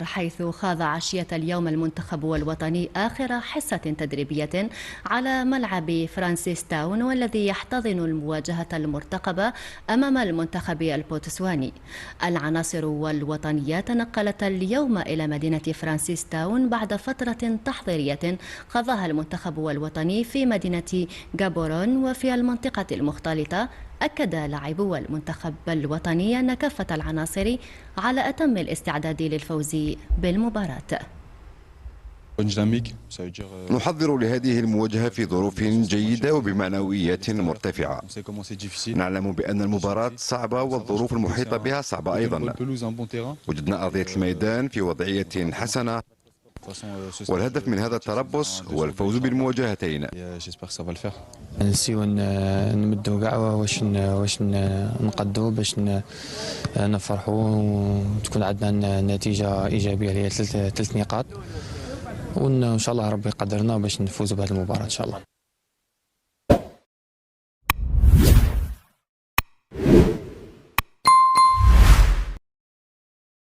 حيث خاض عشية اليوم المنتخب الوطني آخر حصة تدريبية على ملعب فرانسيس تاون، والذي يحتضن المواجهة المرتقبة أمام المنتخب البوتسواني. العناصر والوطنية تنقلت اليوم إلى مدينة فرانسيس تاون بعد فترة تحضيرية قضاها المنتخب الوطني في مدينة غابورون وفي المنطقة المختلطة. أكد لاعبو المنتخب الوطني أن كافة العناصر على أتم الاستعداد للفوز بالمباراة. نحضر لهذه المواجهة في ظروف جيدة وبمعنويات مرتفعة. نعلم بأن المباراة صعبة والظروف المحيطة بها صعبة أيضا. وجدنا أرضية الميدان في وضعية حسنة، والهدف من هذا التربص هو الفوز بالمواجهتين. نسيو نمدوا كاع واش نقدروا باش نفرحوا وتكون عندنا نتيجة إيجابية اللي هي 3 نقاط، وإن شاء الله ربي يقدرنا باش نفوزوا بهذه المباراة إن شاء الله.